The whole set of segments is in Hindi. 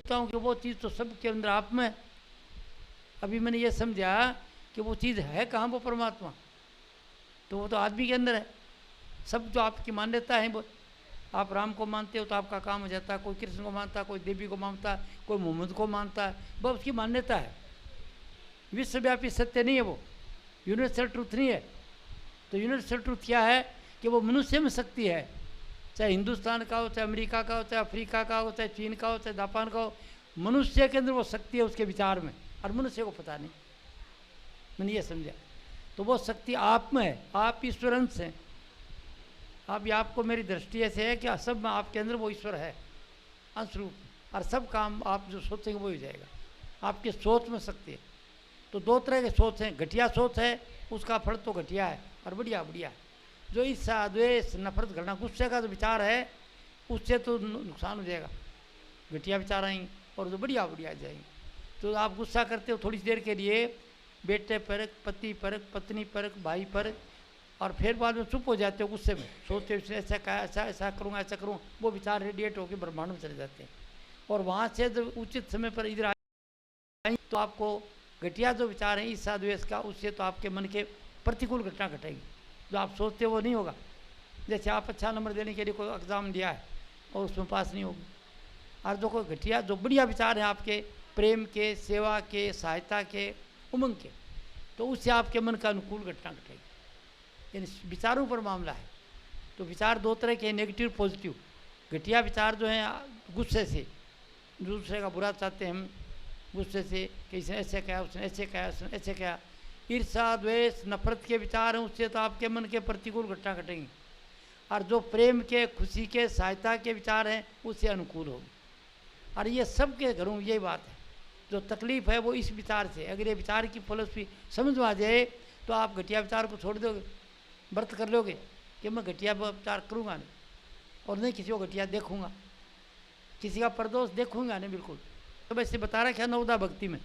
हूँ कि वो चीज़ तो सबके अंदर आप में। अभी मैंने ये समझा कि वो चीज़ है कहाँ, वो परमात्मा, तो वो तो आदमी के अंदर है। सब जो आपकी मान्यता है वो, आप राम को मानते हो तो आपका काम हो जाता है, कोई कृष्ण को मानता है, कोई देवी को मानता है, कोई मोहम्मद को मानता है, वो उसकी मान्यता है। विश्वव्यापी सत्य नहीं है वो, यूनिवर्सल ट्रूथ नहीं है। तो यूनिवर्सल ट्रूथ क्या है कि वो मनुष्य में शक्ति है, चाहे हिंदुस्तान का हो, चाहे अमेरिका का हो, चाहे अफ्रीका का हो, चाहे चीन का हो, चाहे जापान का हो, मनुष्य के अंदर वो शक्ति है उसके विचार में, और मनुष्य को पता नहीं। मैंने ये समझा। तो वो शक्ति आप में है, आप ईश्वर अंश हैं। आप आपको मेरी दृष्टि ऐसे है कि सब में आपके अंदर वो ईश्वर है अंश रूप, और सब काम आप जो सोचेंगे वो हो जाएगा। आपके सोच में शक्ति है। तो दो तरह के सोच हैं, घटिया सोच है उसका फल तो घटिया है, और बढ़िया बढ़िया है। जो ईर्ष्या द्वेष नफरत घृणा गुस्से का जो विचार है उससे तो नुकसान हो जाएगा, घटिया विचार आएंगे, और जो बढ़िया बढ़िया जाएंगे। तो आप गुस्सा करते हो थोड़ी देर के लिए, बेटे पर, पति पर, पत्नी पर, भाई पर, और फिर बाद में चुप हो जाते हो गुस्से में, सोचते हो ऐसा कहा, ऐसा ऐसा करूँगा, ऐसा करूँ, वो विचार रेडिएट होकर ब्रह्मांड में चले जाते हैं। और वहाँ से जब उचित समय पर इधर आए तो आपको घटिया जो विचार है ईर्ष्या द्वेष का, उससे तो आपके मन के प्रतिकूल घटना घटेगी। जो आप सोचते हो वो नहीं होगा। जैसे आप अच्छा नंबर देने के लिए कोई एग्ज़ाम दिया है और उसमें पास नहीं होगी, और जो कोई घटिया जो बढ़िया विचार हैं आपके प्रेम के, सेवा के, सहायता के, उमंग के, तो उससे आपके मन का अनुकूल घटना घटेगी। यानी विचारों पर मामला है। तो विचार दो तरह के, नेगेटिव पॉजिटिव। घटिया विचार जो हैं गुस्से से, दूसरे का बुरा चाहते हैं हम गुस्से से कि इसने ऐसे कहा, उसने ऐसे कहा, उसने ऐसे कहा, ईर्ष्या द्वेष नफरत के विचार हैं, उससे तो आपके मन के प्रतिकूल घटना घटेंगी। और जो प्रेम के, खुशी के, सहायता के विचार हैं उससे अनुकूल होगी। और ये सबके घरों में यही बात है। जो तकलीफ है वो इस विचार से। अगर ये विचार की फिलॉसफी समझ में आ जाए तो आप घटिया विचार को छोड़ दोगे, व्रत कर लोगे कि मैं घटिया विचार करूँगा नहीं, और नहीं किसी को घटिया देखूँगा, किसी का परदोष देखूँगा नहीं बिल्कुल। तो वैसे बता रहा क्या नवदा भक्ति में,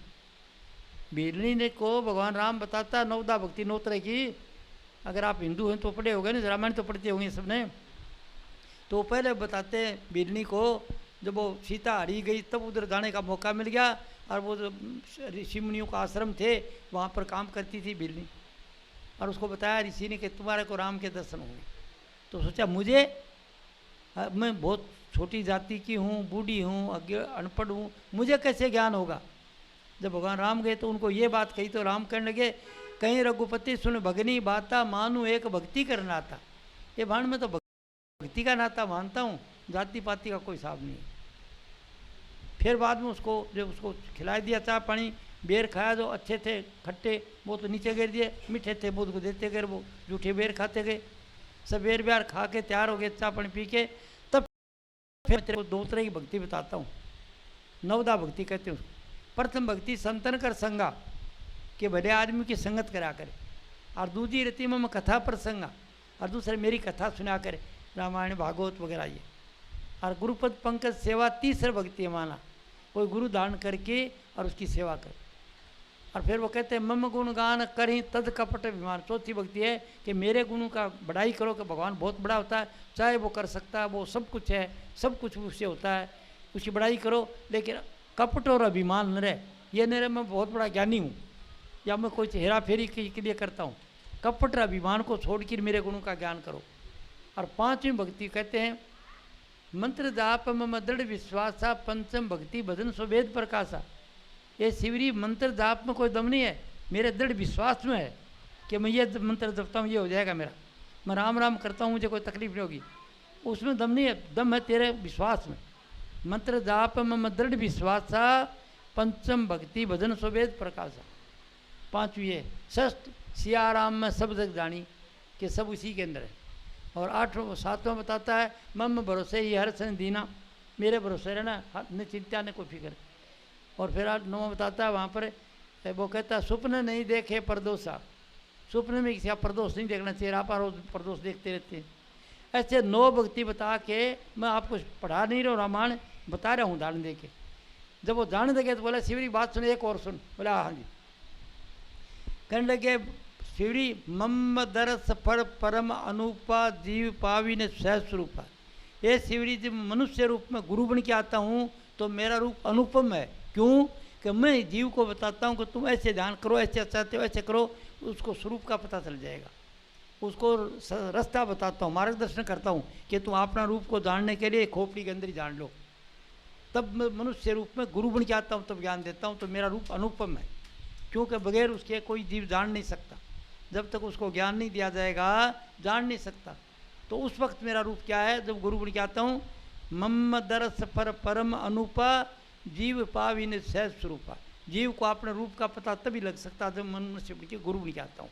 बिरनी ने को भगवान राम बताता नवदा भक्ति 9 तरह की। अगर आप हिंदू हैं तो पढ़े होंगे ना, रामायण तो पढ़ते होंगे सबने। तो पहले बताते हैं बिरनी को, जब वो सीता हरी गई तब उधर जाने का मौका मिल गया, और वो जो ऋषि मुनियों का आश्रम थे वहाँ पर काम करती थी बिरनी, और उसको बताया ऋषि ने कि तुम्हारे को राम के दर्शन होंगे। तो सोचा मुझे, मैं बहुत छोटी जाति की हूँ, बूढ़ी हूँ, अनपढ़ हूँ, मुझे कैसे ज्ञान होगा। जब भगवान राम गए तो उनको ये बात कही तो राम कहने लगे, कहीं रघुपति सुन भगनी बाता, मानू एक भक्ति कर नाता। ये भाण में तो भक्ति का नाता मानता हूँ, जाति पाति का कोई हिसाब नहीं है। फिर बाद में उसको जब उसको खिला दिया चाय पानी, बेर खाया जो अच्छे थे खट्टे वो तो नीचे गिर दिए, मीठे थे वो उसको देते गए, वो जूठे बेर खाते गए। सब बेर ब्यार खा के तैयार हो गए, चाय पानी पी के, तब फिर तेरे को 2 तरह की भक्ति बताता हूँ। नवदा भक्ति कहते हैं उसको। प्रथम भक्ति संतन कर संगा, कि भले आदमी की संगत करा करे, और दूसरी रति में कथा प्रसंगा, और दूसरे मेरी कथा सुना करे, रामायण भागवत वगैरह ये। और गुरुपद पंकज सेवा तीसरा भक्ति है माना, कोई गुरु दान करके और उसकी सेवा करे। और फिर वो कहते हैं मम गुणगान करें तद कपट अभिमान। चौथी भक्ति है कि मेरे गुणों का बड़ाई करो कि भगवान बहुत बड़ा होता है, चाहे वो कर सकता है, वो सब कुछ है, सब कुछ उससे होता है, उसकी बड़ाई करो, लेकिन कपट और अभिमान न रहे। ये नहीं रहे मैं बहुत बड़ा ज्ञानी हूँ या मैं कोई हेरा फेरी के लिए करता हूँ। कपट और अभिमान को छोड़ कर मेरे गुणों का ज्ञान करो। और 5वीं भक्ति कहते हैं मंत्र जाप मम दृढ़ विश्वासा, पंचम भक्ति भजन सुवेद प्रकाशा। ये शिवरी मंत्र जाप में कोई दम नहीं है, मेरे दृढ़ विश्वास में है कि मैं ये मंत्र जपता हूँ ये हो जाएगा मेरा, मैं राम राम करता हूँ मुझे कोई तकलीफ नहीं होगी, उसमें दम नहीं है। दम है तेरे विश्वास में। मंत्र जाप मम दृढ़ विश्वासा, पंचम भक्ति भजन सुवेद प्रकाशा। 5वीं है षष्ठ सियाराम में सब जग जानी, कि सब उसी के अंदर है। और 8वां 7वां बताता है मम भरोसे ही हर सन दीना, मेरे भरोसे रहना, न चिंता न कोई फिक्र। और फिर 9वां बताता है वहाँ पर वो कहता है स्वप्न नहीं देखे परदोषा, स्वप्न में किसी का परदोष नहीं देखना चाहिए, आप रोज परदोष देखते रहते हैं। ऐसे 9 भक्ति बता के मैं आपको पढ़ा नहीं रहा हूँ, रामायण बता रहा हूँ उदाहरण दे के। जब वो जान लगे तो बोला शिवरी बात सुने एक और सुन, बोला हाँ जी। कहने लगे शिवरी मम दरस फर परम अनुपा जीव पावी ने सहस्वरूपा। ये शिवरी जब मनुष्य रूप में गुरु बन के आता हूँ तो मेरा रूप अनुपम है। क्यों? कि मैं जीव को बताता हूँ कि तुम ऐसे ध्यान करो, ऐसे चाहते हो ऐसे करो, उसको स्वरूप का पता चल जाएगा। उसको रास्ता बताता हूँ, मार्गदर्शन करता हूँ कि तुम अपना रूप को जानने के लिए खोपड़ी के अंदर ही जान लो। तब मैं मनुष्य रूप में गुरु बन के आता हूँ, तब ज्ञान देता हूँ। तो मेरा रूप अनुपम है, क्योंकि बगैर उसके कोई जीव जान नहीं सकता। जब तक उसको ज्ञान नहीं दिया जाएगा जान नहीं सकता। तो उस वक्त मेरा रूप क्या है? जब गुरु बन के आता हूँ, मम दरस पर परम अनुपा जीव पाविन सहज स्वरूपा। जीव को अपने रूप का पता तभी लग सकता जब मनुष्य बन के गुरु बन के आता हूँ।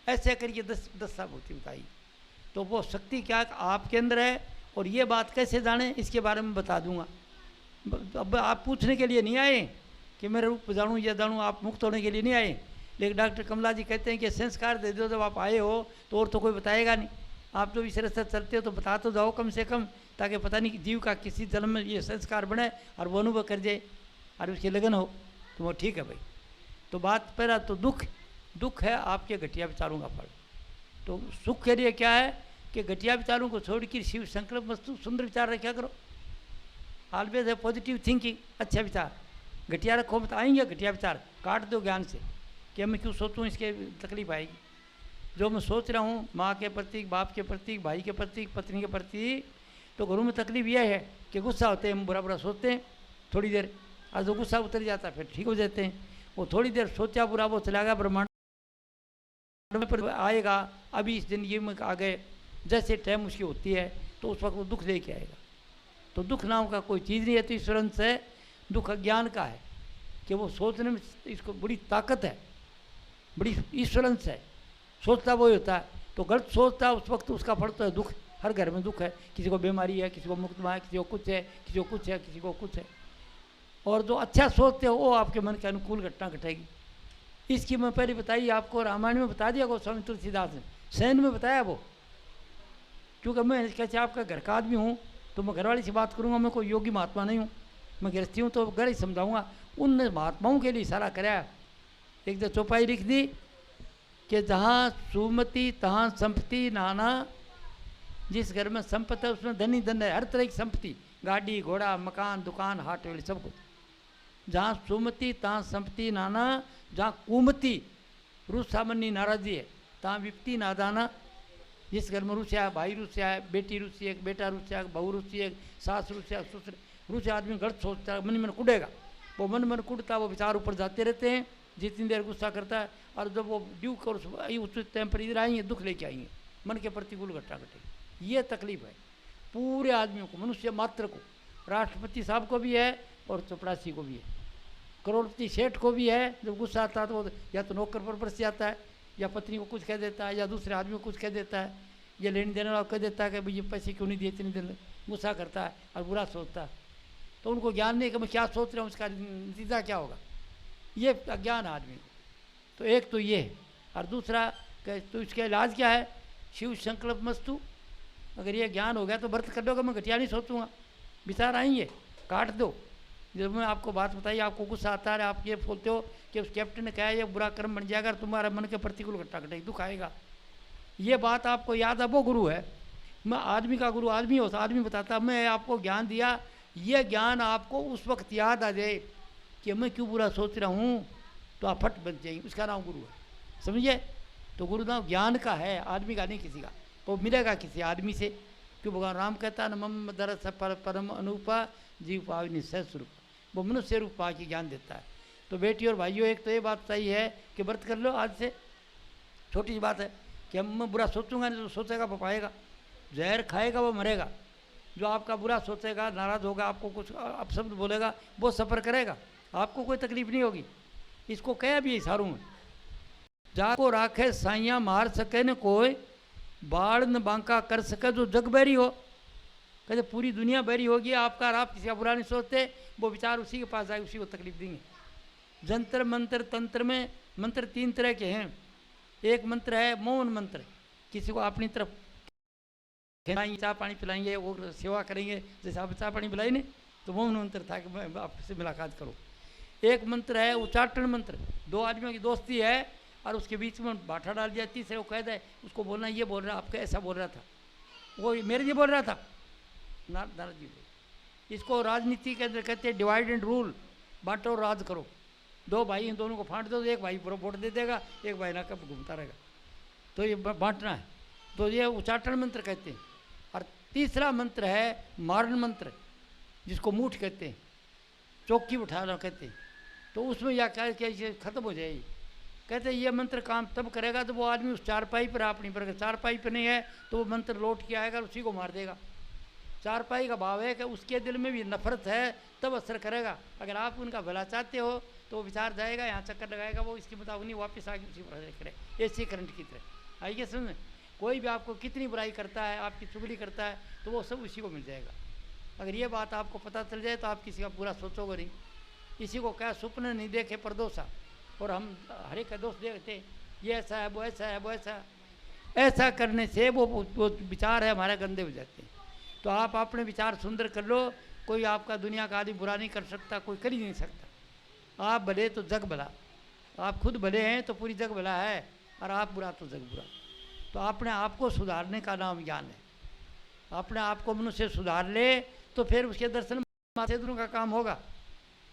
ऐसे करके दस भूति बताई। तो वो शक्ति क्या आपके अंदर है, और ये बात कैसे जाने इसके बारे में बता दूंगा। अब आप पूछने के लिए नहीं आए कि मेरा रूप जानूँ या जानूँ, आप मुक्त होने के लिए नहीं आए। लेकिन डॉक्टर कमला जी कहते हैं कि संस्कार दे दो, जब आप आए हो तो और तो कोई बताएगा नहीं। आप जो इस रास्ते चलते हो तो बता तो जाओ कम से कम, ताकि पता नहीं कि जीव का किसी जन्म में ये संस्कार बने और वो अनुभव कर जाए और उसकी लगन हो, तो वो ठीक है भाई। तो बात पहला तो दुख है आपके घटिया विचारों का फल। तो सुख के लिए क्या है कि घटिया विचारों को छोड़ कर शिव संकल्प वस्तु सुंदर विचार रखा करो। ऑलवेज है पॉजिटिव थिंकिंग, अच्छा विचार। घटिया रखो मत, आएंगे घटिया विचार, काट दो ज्ञान से कि मैं क्यों सोचूं, इसके तकलीफ आएगी। जो मैं सोच रहा हूँ माँ के प्रतीक, बाप के प्रतीक, भाई के प्रतीक, पत्नी के प्रतीक, तो घरों में तकलीफ यह है कि गुस्सा होते हैं, हम बुरा बुरा सोचते हैं थोड़ी देर, और जो गुस्सा उतर जाता है फिर ठीक हो जाते हैं। वो थोड़ी देर सोचा बुरा वो चला गया, ब्रह्मांड पर आएगा। अभी इस जिंदगी में आ गए, जैसे टाइम उसकी होती है तो उस वक्त वो दुख लेके आएगा। तो दुख नाम का कोई चीज़ नहीं है। तो ईश्वरन से दुख अज्ञान का है कि वो सोचने में इसको बड़ी ताकत है, बड़ी ईश्वरन से सोचता वही होता है। तो गलत सोचता है उस वक्त उसका फल तो है दुख। हर घर में दुख है, किसी को बीमारी है, किसी को मुकदमा है, किसी को कुछ है, किसी को कुछ है, किसी को कुछ है। और जो अच्छा सोचते हो वो आपके मन के अनुकूल घटना घटेगी। इसकी मैं पहले बताई आपको, रामायण में बता दिया गोस्वामी तुलसीदास ने, सैन में बताया वो। क्योंकि मैं कैसे आपका घर का आदमी हूँ तो मैं घरवाली से बात करूँगा, मैं कोई योगी महात्मा नहीं हूँ, मैं गृहस्थी हूँ, तो घर ही समझाऊँगा। उन महात्माओं के लिए इशारा कराया। एक तो चौपाई लिख दी कि जहाँ सुमति तहाँ संपत्ति नाना। जिस घर में संपत्ति है उसमें धनी धन है, हर तरह की संपत्ति, गाड़ी घोड़ा मकान दुकान हाट वेली सब कुछ। जहाँ सुमति तहाँ संपत्ति नाना, जहाँ कुमति रुस्सामनी नाराजी है तहाँ विपत्ति नादाना। जिस घर में रुस्या है, भाई रुस्या है, बेटी रुस्सी है, बेटा रुस्या है, बहू रुस्सी है, सास रुस्या, ससुर रुस्या, आदमी गलत सोचता है, मन मन कुड़ेगा। वो मन कुड़ता है, वो विचार ऊपर जाते रहते हैं, जितनी देर गुस्सा करता है। और जब वो ड्यू कर उस टाइम पर इधर आएंगे दुख लेके आएंगे, मन के प्रतिकूल घटना घटेगी। ये तकलीफ है पूरे आदमियों को, मनुष्य मात्र को। राष्ट्रपति साहब को भी है और चपरासी को भी है, करोड़पति सेठ को भी है। जब गुस्सा आता है तो या तो नौकर पर बरस जाता है, या पत्नी को कुछ कह देता है, या दूसरे आदमी को कुछ कह देता है, या लेने देने वाला कह देता है कि भाई ये पैसे क्यों नहीं दिए इतने दिन। गुस्सा करता है और बुरा सोचता है। तो उनको ज्ञान नहीं कि मैं क्या सोच रहा हूँ, उसका नतीजा क्या होगा। ये अज्ञान आदमी को। तो एक तो ये है, और दूसरा तो इसका इलाज क्या है? शिव संकल्प मस्तु। अगर ये ज्ञान हो गया तो व्रत कर दोगे, मैं घटिया नहीं सोचूंगा। विचार आएंगे, काट दो। जब मैं आपको बात बताई, आपको गुस्सा आता है, आप ये बोलते हो कि उस कैप्टन ने कहा ये बुरा कर्म बन जाएगा, तुम्हारा मन के प्रतिकूल घटना घटेगी, दुख आएगा। ये बात आपको याद है, वो गुरु है। मैं आदमी का गुरु आदमी होता, आदमी बताता, मैं आपको ज्ञान दिया, ये ज्ञान आपको उस वक्त याद आ जाए कि मैं क्यों बुरा सोच रहा हूँ, तो आप फट बच जाएंगे। उसका नाम गुरु है, समझिए। तो गुरु नाम ज्ञान का है, आदमी का नहीं किसी का। वो मिलेगा किसी आदमी से, क्यों भगवान राम कहता है न मम दरस पर परम अनुपा जीव पाविनी सहज स्वरूप। वो मनुष्य रूप पा के ज्ञान देता है। तो बेटी और भाइयों, एक तो ये बात सही है कि व्रत कर लो आज से। छोटी सी बात है कि मैं बुरा सोचूंगा नहीं, तो सोचेगा वो पाएगा। जहर खाएगा वो मरेगा। जो आपका बुरा सोचेगा, नाराज़ होगा, आपको कुछ अपशब्द बोलेगा, वो सफ़र करेगा, आपको कोई तकलीफ नहीं होगी। इसको कहा भी इशारों में, जाको राखे साइया मार सके न कोई, बाढ़ न बांका कर सके जो जग बैरी हो। कहते पूरी दुनिया बैरी होगी आपका, आप किसी का बुरा नहीं सोचते, वो विचार उसी के पास आए, उसी को तकलीफ देंगे। जंतर मंत्र तंत्र में मंत्र 3 तरह के हैं। एक मंत्र है मौन मंत्र, किसी को अपनी तरफ चाय पानी पिलाएंगे, वो सेवा करेंगे, जैसे आप चाय पानी पिलाई नहीं, तो मौन मंत्र था कि मैं आपसे मुलाकात करूँ। एक मंत्र है उच्चाटन मंत्र, 2 आदमियों की दोस्ती है और उसके बीच में बाठा डाल दिया, तीसरे वो कह दे उसको बोलना, ये बोल रहा आपका ऐसा बोल रहा था, वो मेरे लिए बोल रहा था, नारद जी बोले। इसको राजनीति के अंदर कहते हैं डिवाइड एंड रूल, बांटो और राज करो। दो भाई हैं, दोनों को फांट दो तो एक भाई पूरा वोट दे देगा, एक भाई ना कब घूमता रहेगा। तो ये बांटना है, तो ये उच्चाटन मंत्र कहते हैं। और तीसरा मंत्र है मारण मंत्र, जिसको मूठ कहते हैं, चौकी उठाना कहते हैं। तो उसमें या क्या क्या खत्म हो जाएगी। कहते हैं ये मंत्र काम तब करेगा तो वो आदमी उस चारपाई पर आप नहीं, पर अगर चारपाई पर नहीं है तो वो मंत्र लौट के आएगा, उसी को मार देगा। चारपाई का भाव है कि उसके दिल में भी नफरत है, तब असर करेगा। अगर आप उनका भला चाहते हो तो वो विचार जाएगा, यहाँ चक्कर लगाएगा, वो इसके मुताबिक नहीं वापस आगे उसी पर करे, ऐसी करंट की तरह। आइए समझ, कोई भी आपको कितनी बुराई करता है, आपकी चुगली करता है, तो वो सब उसी को मिल जाएगा। अगर ये बात आपको पता चल जाए तो आप किसी का बुरा सोचोगे नहीं। इसी को क्या सपने नहीं देखे परदोसा, और हम हर एक का दोष देखते, ये ऐसा है, वो ऐसा है, वो ऐसा। ऐसा करने से वो विचार है हमारे गंदे हो जाते हैं। तो आप अपने विचार सुंदर कर लो, कोई आपका दुनिया का आदमी बुरा नहीं कर सकता, कोई कर ही नहीं सकता। आप भले तो जग भला, आप खुद भले हैं तो पूरी जग भला है, और आप बुरा तो जग बुरा। तो अपने आप को सुधारने का नाम ज्ञान है। अपने आप को मनुष्य सुधार ले तो फिर उसके दर्शन माथेदरों का काम होगा।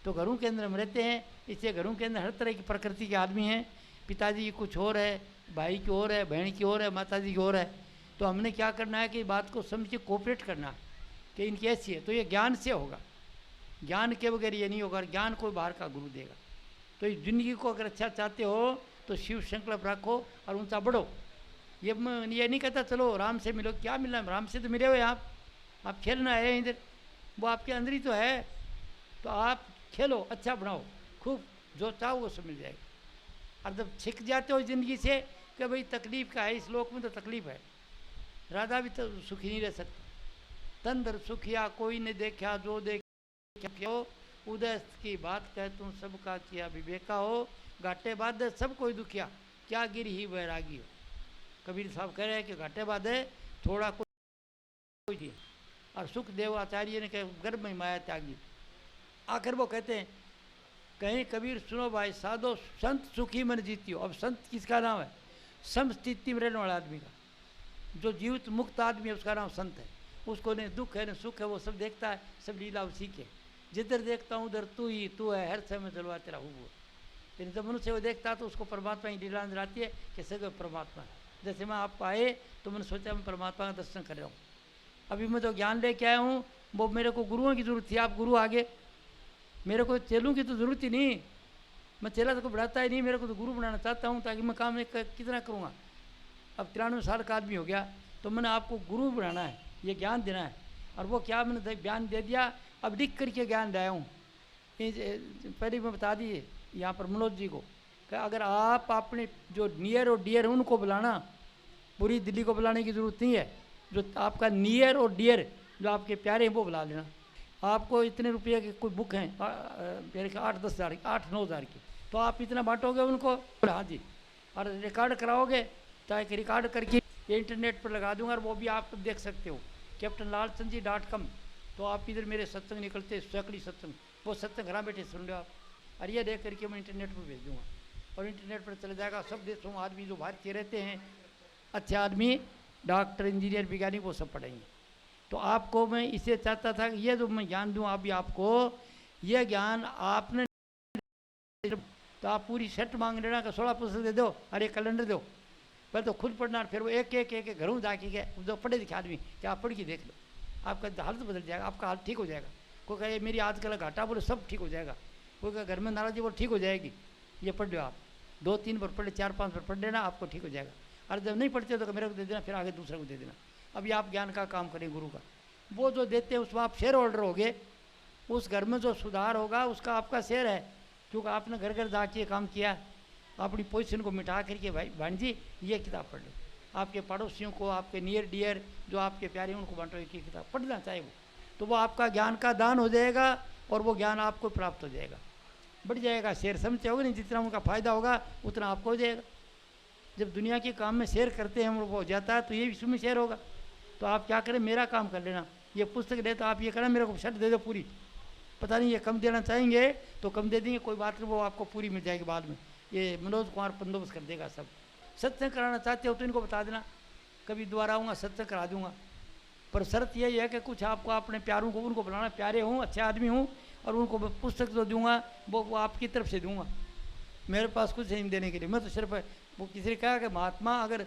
तो घरों के अंदर हम रहते हैं, इससे घरों के अंदर हर तरह की प्रकृति के आदमी हैं। पिताजी की कुछ और है, भाई की और है, बहन की और है, माताजी की और है। तो हमने क्या करना है कि बात को समझ के कोऑपरेट करना है कि इनकी ऐसी है। तो ये ज्ञान से होगा, ज्ञान के बगैर ये नहीं होगा। ज्ञान कोई बाहर का गुरु देगा। तो इस जिंदगी को अगर अच्छा चाहते हो तो शिव संकल्प रखो और ऊंचा बढ़ो। ये नहीं कहता चलो राम से मिलो, क्या मिलना है, राम से तो मिले हुए आप खेलना है इधर, वो आपके अंदर ही तो है। तो आप खेलो, अच्छा बनाओ, खूब जो चाहो वो सब मिल जाएगा। और जब छिक जाते हो ज़िंदगी से कि भाई तकलीफ़ का है, इस लोक में तो तकलीफ़ है, राधा भी तो सुखी नहीं रह सकती। तंदर सुखिया कोई ने देखा, जो देखा हो उदय की बात कह तुम सबका किया विवेका हो। घाटे बाद सब कोई दुखिया, क्या गिर ही वैरागी हो। कबीर साहब कह रहे हैं कि घाटे बाद थोड़ा कोई, और सुखदेव आचार्य ने कहा गर्भ में माया त्यागी। आखिर वो कहते हैं कहीं कबीर सुनो भाई साधो संत सुखी मन जीतियो। अब संत किसका नाम है? समस्थिति में रहने वाला आदमी का, जो जीवित मुक्त आदमी है उसका नाम संत है। उसको न दुख है न सुख है, वो सब देखता है, सब लीला उसी के। जिधर देखता हूँ उधर तू ही तू है, हर समय जलवा तेरा हूँ वो। लेकिन जब मनुष्य वो देखता है तो उसको परमात्मा की लीला नजर आती है कि सगे परमात्मा है। जैसे मैं आप आए तो मैंने सोचा मैं परमात्मा का दर्शन कर रहा हूँ। अभी मैं जो ज्ञान लेके आया हूँ वो मेरे को गुरुओं की जरूरत थी। आप गुरु आगे, मेरे को चेलों की तो जरूरत ही नहीं। मैं चेला तो बढ़ाता ही नहीं, मेरे को तो गुरु बनाना चाहता हूँ, ताकि मैं काम कितना करूँगा। अब 93 साल का आदमी हो गया, तो मैंने आपको गुरु बनाना है, ये ज्ञान देना है। और वो क्या मैंने ज्ञान दे दिया, अब लिख करके ज्ञान लाया हूँ। पहले मैं बता दिए यहाँ पर मनोज जी को कि अगर आप अपने जो नियर और डियर उनको बुलाना, पूरी दिल्ली को बुलाने की ज़रूरत नहीं है। जो आपका नियर और डियर जो आपके प्यारे हैं वो बुला लेना। आपको इतने रुपये के कोई बुक हैं मेरे के 8-10 हज़ार की, 8-9 हज़ार की, तो आप इतना बांटोगे उनको? हाँ जी। और रिकॉर्ड कराओगे, चाहे रिकॉर्ड करके ये इंटरनेट पर लगा दूंगा, और वो भी आप देख सकते हो captainlalchandji.com। तो आप इधर मेरे सत्संग निकलते, सैकड़ी सत्संग, वो सत्संग घर बैठे सुन लो आप। और ये देख करके मैं इंटरनेट पर भेज दूँगा, और इंटरनेट पर चले जाएगा। सब देशों में आदमी जो भारतीय रहते हैं अच्छे आदमी, डॉक्टर इंजीनियर वैज्ञानिक, वो सब पढ़ेंगे। तो आपको मैं इसे चाहता था कि ये जो मैं ज्ञान दूँ अभी आपको, ये ज्ञान आपने तो आप पूरी सेट मांग लेना कि 16 पुस्तक दे दो और एक कैलेंडर दो। पहले तो खुद पढ़ना, फिर वो एक घरों जाके के जो पढ़े लिखे आदमी क्या आप पढ़ के देख लो, आपका हालत बदल जाएगा, आपका हाल ठीक हो जाएगा। कोई कहे मेरी आजकल घाटा बोले सब ठीक हो जाएगा, कोई कहे घर में नाराजी बोले ठीक हो जाएगी। ये पढ़ लो आप, 2-3 बार पढ़ ले, 4-5 बार पढ़ लेना, आपको ठीक हो जाएगा। और जब नहीं पढ़ते तो मेरे को दे देना, फिर आगे दूसरे को दे देना। अभी आप ज्ञान का काम करें गुरु का, वो जो देते हैं उसमें आप शेयर होल्डर होगे। उस घर में जो सुधार होगा उसका आपका शेयर है, क्योंकि आपने घर घर जाके काम किया। अपनी पोजीशन को मिटा करके भाई भाण जी ये किताब पढ़ लो, आपके पड़ोसियों को, आपके नियर डियर जो आपके प्यारे हैं उनको बांटो, एक ही किताब पढ़ना चाहे वो, तो वो आपका ज्ञान का दान हो जाएगा और वो ज्ञान आपको प्राप्त हो जाएगा, बढ़ जाएगा। शेयर समझते होगे नहीं, जितना उनका फ़ायदा होगा उतना आपको हो जाएगा। जब दुनिया के काम में शेयर करते हैं वो हो जाता है, तो ये विश्व में शेयर होगा। तो आप क्या करें, मेरा काम कर लेना। ये पुस्तक दे तो आप ये करना, मेरे को शर्त दे दो पूरी। पता नहीं ये कम देना चाहेंगे तो कम दे देंगे, कोई बात नहीं, वो आपको पूरी मिल जाएगी बाद में। ये मनोज कुमार बंदोबस्त कर देगा सब। सत्संग कराना चाहते हो तो इनको बता देना, कभी दोबारा आऊँगा सत्संग करा दूँगा। पर शर्त यही है कि कुछ आपको अपने प्यारों को उनको बुलाना, प्यारे हूँ, अच्छे आदमी हूँ, और उनको मैं पुस्तक जो दूंगा वो आपकी तरफ से दूंगा, मेरे पास कुछ नहीं देने के लिए। मैं तो सिर्फ वो किसी ने कहा कि महात्मा अगर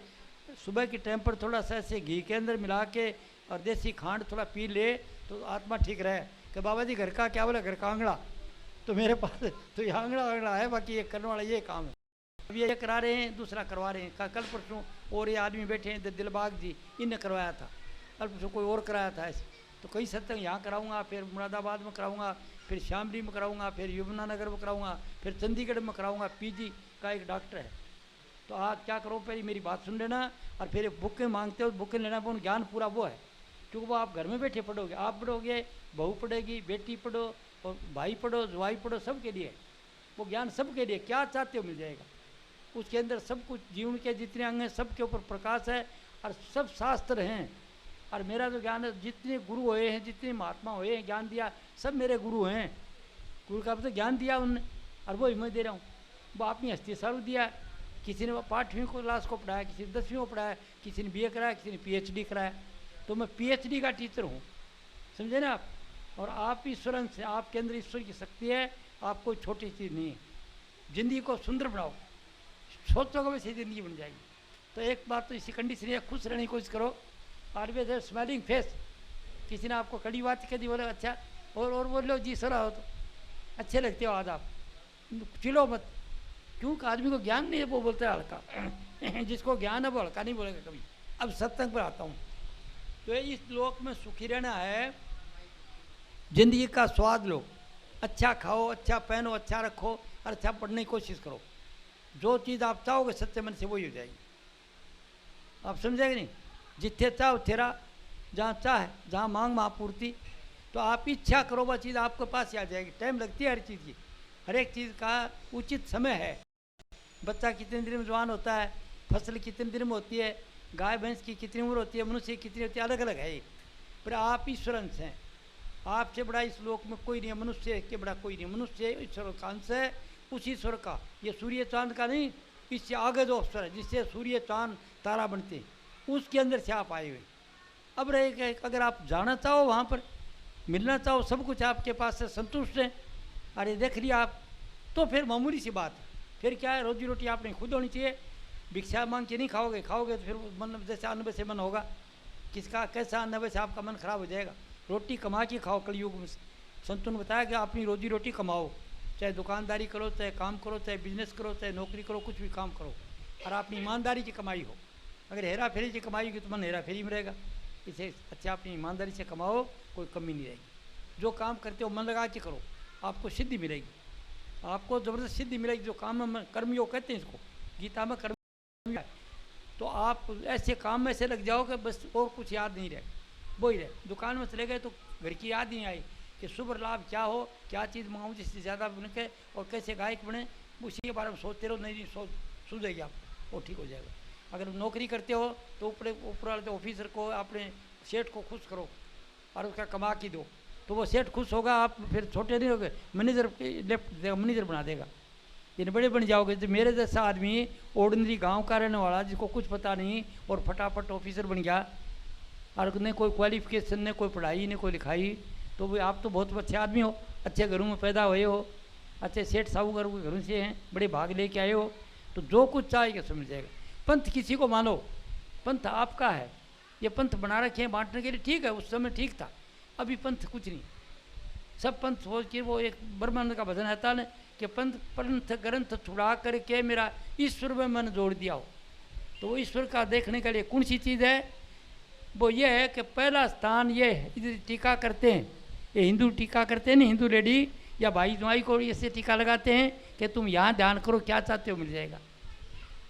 सुबह के टाइम पर थोड़ा सा ऐसे घी के अंदर मिला के और देसी खांड थोड़ा पी ले तो आत्मा ठीक रहे। कि बाबा जी घर का क्या बोला, घर का आंगड़ा, तो मेरे पास तो ये आंगड़ा है, बाकी ये करने वाला ये काम है। अब ये करा रहे हैं, दूसरा करवा रहे हैं। कल परसों और ये आदमी बैठे हैं दिलबाग जी, इनने करवाया था, कल परसों कोई और कराया था ऐसे। तो कई सत्संग यहाँ कराऊंगा, फिर मुरादाबाद में कराऊंगा, फिर शामली में कराऊंगा, फिर यमुनानगर में कराऊंगा, फिर चंडीगढ़ में कराऊंगा। पीजी का एक डॉक्टर है। तो आप क्या करो, पहले मेरी बात सुन लेना, और फिर बुकें मांगते हो, बुकें लेना, वो ज्ञान पूरा वो है, क्योंकि वो आप घर में बैठे पढ़ोगे, आप पढ़ोगे, बहू पढ़ेगी, बेटी पढ़ो, और भाई पढ़ो, जवाई पढ़ो, सबके लिए वो ज्ञान, सबके लिए क्या चाहते हो मिल जाएगा। उसके अंदर सब कुछ, जीवन के जितने अंग हैं सबके ऊपर प्रकाश है, और सब शास्त्र हैं। और मेरा जो ज्ञान है, जितने गुरु हुए हैं, जितने महात्मा हुए हैं, ज्ञान दिया, सब मेरे गुरु हैं। गुरु का मतलब ज्ञान दिया उनने, और वो मैं दे रहा हूँ। वो अपनी हस्ती सारू दिया, किसी ने 8वीं क्लास को पढ़ाया, किसी ने 10वीं को पढ़ाया, किसी ने BA कराया, किसी ने PhD कराया। तो मैं PhD का टीचर हूँ, समझे ना आप। और आप ईश्वर से, आपके अंदर ईश्वर की शक्ति है, आप कोई छोटी चीज़ नहीं है। ज़िंदगी को सुंदर बनाओ, सोचोगे वैसे ज़िंदगी बन जाएगी। तो एक बात तो इसी कंडीशन है, खुश रहने की कोशिश करो। ऑलवेज है स्माइलिंग फेस। किसी ने आपको कड़ी बात कह दी, बोले अच्छा, और बोलो जी सर हो तो अच्छे लगते हो आज आप, चिलो मत, क्योंकि आदमी को ज्ञान नहीं है, वो बोलता है हल्का। जिसको ज्ञान है वो हल्का नहीं बोलेगा कभी। अब सत्संग पर आता हूँ। तो इस लोक में सुखी रहना है, जिंदगी का स्वाद लो, अच्छा खाओ, अच्छा पहनो, अच्छा रखो, और अच्छा पढ़ने की कोशिश करो। जो चीज़ आप चाहोगे सच्चे मन से वही हो जाएगी। आप समझेंगे नहीं, जिथे चाहो तेरा, जहाँ चाह जहाँ मांग महापूर्ति। तो आप इच्छा करो, वह चीज़ आपके पास ही आ जाएगी। टाइम लगती है हर चीज़ की, हर एक चीज़ का उचित समय है। बच्चा कितने दिन में जवान होता है, फसल कितने दिन में होती है, गाय भैंस की कितनी उम्र होती है, मनुष्य की कितनी होती है, अलग अलग है ये। पर आप ईश्वर अंश हैं, आपसे बड़ा इस लोक में कोई नहीं है, मनुष्य के बड़ा कोई नहीं। मनुष्य ईश्वर का अंश है, उस ईश्वर का, ये सूर्य चांद का नहीं, इससे आगे जो अवसर है जिससे सूर्य चांद तारा बनते हैं, उसके अंदर से आप आए हुए। अब रहे अगर आप जाना चाहो, वहाँ पर मिलना चाहो, सब कुछ आपके पास से संतुष्ट है, अरे देख लिया आप, तो फिर मामूली सी बात है। फिर क्या है, रोजी रोटी आपने खुद होनी चाहिए। भिक्षा मांग के नहीं खाओगे, खाओगे तो फिर मन जैसे अन्न वैसे मन होगा। किसका कैसा अन्न वैसे आपका मन खराब हो जाएगा। रोटी कमा के खाओ। कलयुग में संतों ने बताया कि अपनी रोजी रोटी कमाओ, चाहे दुकानदारी करो, चाहे काम करो, चाहे बिजनेस करो, चाहे नौकरी करो, कुछ भी काम करो, और अपनी ईमानदारी की कमाई हो। अगर हेरा फेरी की कमाई होगी तो मन हेरा फेरी में रहेगा। इसे अच्छा अपनी ईमानदारी से कमाओ, कोई कमी नहीं रहेगी। जो काम करते हो मन लगा के करो, आपको सिद्धि मिलेगी, आपको ज़बरदस्त सिद्धि मिलेगी। जो काम में कर्मयोग कहते हैं इसको, गीता में कर्म। तो आप ऐसे काम में से लग जाओ कि बस और कुछ याद नहीं रहे, वो ही रहे। दुकान में चले गए तो घर की याद नहीं आई कि शुभ लाभ क्या हो, क्या चीज़ मंगाऊँ जिससे ज़्यादा बने और कैसे गायक बने, उसी के बारे में सोचते रहो। नहीं सोच सूझेगी आप, वो ठीक हो जाएगा। अगर नौकरी करते हो तो ऊपर वाले ऑफिसर को, अपने सेठ को खुश करो और उसका कमा के दो, तो वो सेठ खुश होगा। आप फिर छोटे नहीं होगे, मैनेजर लेफ्ट देगा, मैनेजर बना देगा, इन बड़े बन जाओगे। तो मेरे जैसा आदमी ऑर्डिनरी गांव का रहने वाला, जिसको कुछ पता नहीं और फटाफट ऑफिसर बन गया, और न कोई क्वालिफिकेशन, न कोई पढ़ाई, न कोई लिखाई, तो भाई आप तो बहुत अच्छे आदमी हो, अच्छे घरों में पैदा हुए हो, अच्छे सेठ साहूकार के घरों से हैं, बड़े भाग लेके आए हो, तो जो कुछ चाहिए समझ जाएगा। पंथ किसी को मानो, पंथ आपका है। ये पंथ बना रखे हैं बांटने के लिए, ठीक है, उस समय ठीक था, अभी पंथ कुछ नहीं। सब पंथ सोच के, वो एक ब्रह्मानंद का भजन आता है कि पंथ ग्रंथ छुड़ा करके मेरा ईश्वर में मन जोड़ दिया हो। तो वो ईश्वर का देखने के लिए कौन सी चीज़ है, वो ये है कि पहला स्थान ये टीका करते हैं, ये हिंदू टीका करते हैं ना, हिंदू लेडी या भाई जवाई को ऐसे टीका लगाते हैं कि तुम यहाँ ध्यान करो, क्या चाहते हो मिल जाएगा।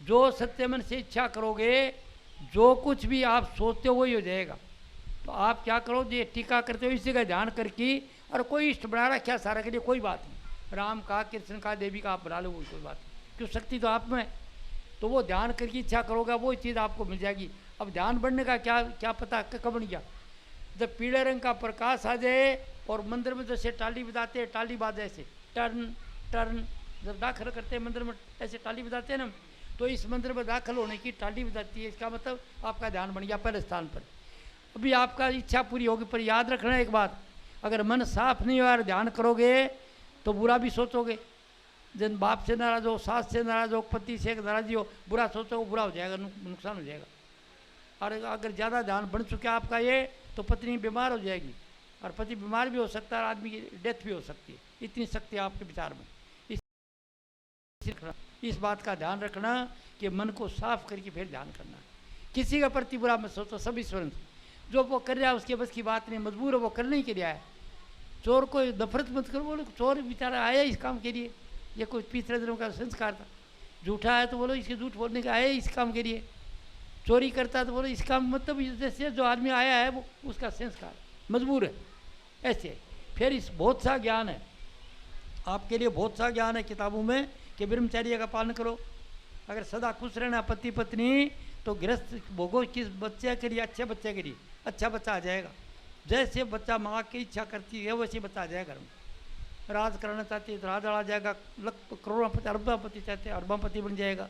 जो सत्य मन से इच्छा करोगे, जो कुछ भी आप सोचते हो वही हो जाएगा। तो आप क्या करो, ये टीका करते हो, इसी का ध्यान करके, और कोई इष्ट बना रखा सारा के लिए, कोई बात नहीं, राम का, कृष्ण का, देवी का आप बना लो, कोई बात नहीं, क्यों शक्ति तो आप में। तो वो ध्यान करके इच्छा करोगे, वो चीज़ आपको मिल जाएगी। अब ध्यान बढ़ने का क्या पता कब बन गया। जब पीले रंग का प्रकाश आ जाए और मंदिर में जैसे टाली बजाते हैं, टाली बाजे ऐसे टर्न टर्न, जब दाखिल करते हैं मंदिर में ऐसे टाली बजाते हैं ना, तो इस मंदिर में दाखिल होने की टाली बजाती है, इसका मतलब आपका ध्यान बन गया पहले स्थान पर। अभी आपका इच्छा पूरी होगी, पर याद रखना एक बात, अगर मन साफ नहीं हुआ और ध्यान करोगे तो बुरा भी सोचोगे। जन बाप से नाराज हो, सास से नाराज हो, पति से नाराजी हो, बुरा सोचोगे, बुरा हो जाएगा, नुकसान हो जाएगा। और अगर ज़्यादा ध्यान बन चुका आपका ये, तो पत्नी बीमार हो जाएगी, और पति बीमार भी हो सकता है, और आदमी की डेथ भी हो सकती है। इतनी शक्ति है आपके विचार में। इस बात का ध्यान रखना कि मन को साफ करके फिर ध्यान करना। किसी का प्रति बुरा मत सोचो, सब ईश्वर जो वो कर रहा है उसके बस की बात नहीं, मजबूर है वो करने ही के लिए आया। चोर को नफरत मत करो, बोलो चोर बेचारा आया इस काम के लिए, ये कोई पिछले दिनों का संस्कार था। झूठा है तो बोलो इसके झूठ बोलने का आया इस काम के लिए। चोरी करता है तो बोलो इस काम, मतलब जैसे जो आदमी आया है वो उसका संस्कार, मजबूर है ऐसे। फिर इस बहुत सा ज्ञान है आपके लिए, बहुत सा ज्ञान है किताबों में कि ब्रह्मचर्य का पालन करो। अगर सदा खुश रहना पति पत्नी, तो गृहस्थ भोगो किस बच्चे के लिए, अच्छे बच्चे के लिए अच्छा बच्चा आ जाएगा। जैसे बच्चा माँ की इच्छा करती है वैसे बच्चा आ जाएगा घर में। राज करना चाहती है तो राज आ जाएगा, करोड़पति अरबापति चाहते हैं अरबापति बन जाएगा।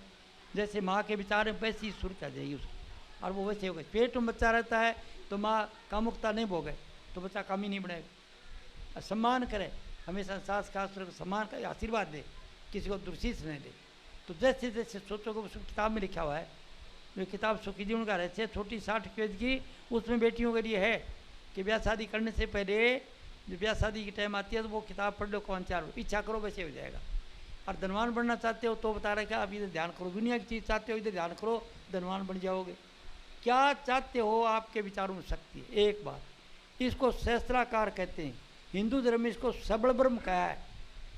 जैसे माँ के विचार में वैसी सूरत आ जाएगी उसको, और वो वैसे होगा। पेट में बच्चा रहता है तो माँ कामुकता नहीं भोगे तो बच्चा काम ही नहीं बढ़ेगा। सम्मान करे हमेशा, सास का सम्मान का आशीर्वाद दे, किसी को दुर्शीष नहीं दे। तो जैसे जैसे सोचोगे, उस किताब में लिखा हुआ है, जो किताब सुखी जीवन का रहस्य छोटी 60 पेज की, उसमें बेटियों के लिए है कि ब्याह शादी करने से पहले, जब ब्याह शादी की टाइम आती है तो वो किताब पढ़ लो, कौन चार इच्छा करो वैसे हो जाएगा। और धनवान बनना चाहते हो तो बता रहे क्या, आप इधर ध्यान करो, दुनिया की चीज़ चाहते हो इधर ध्यान करो, धनवान बन जाओगे। क्या चाहते हो आपके विचारों में शक्ति है। एक बात, इसको सहस्त्राकार कहते हैं, हिंदू धर्म में इसको सबल ब्रह्म कहा है।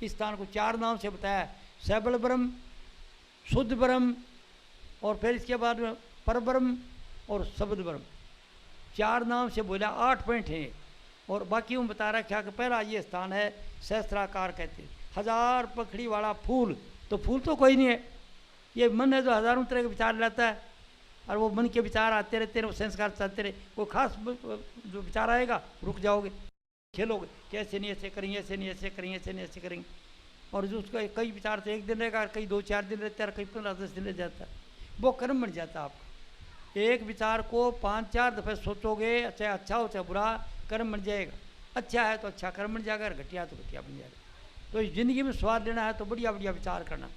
इस स्थान को 4 नाम से बताया, सबल ब्रह्म, शुद्ध ब्रह्म, और फिर इसके बाद में परब्रह्म और शब्द ब्रह्म। 4 नाम से बोला, 8 पॉइंट हैं, और बाकी में बता रखा कि पहला ये स्थान है सहस्त्राकार कहते हैं। 1000 पखड़ी वाला फूल, तो फूल तो कोई नहीं है, ये मन है जो हजारों तरह के विचार लाता है, और वो मन के विचार आते रहते हैं, वो संस्कार चलते रहे। कोई खास जो विचार आएगा रुक जाओगे, खेलोगे कैसे नहीं ऐसे करेंगे, ऐसे नहीं ऐसे करेंगे, ऐसे नहीं ऐसे करेंगे। और जो उसका कई विचार तो 1 दिन रहेगा, कई 2-4 दिन रहता है, कई 15-10 दिन रह जाता है, वो कर्म बन जाता है आपका। एक विचार को 5-4 दफ़े सोचोगे, चाहे अच्छा हो चाहे बुरा, कर्म बन जाएगा। अच्छा है तो अच्छा कर्म बन जाएगा, घटिया तो घटिया बन जाएगा। तो इस ज़िंदगी में स्वाद लेना है तो बढ़िया बढ़िया विचार करना,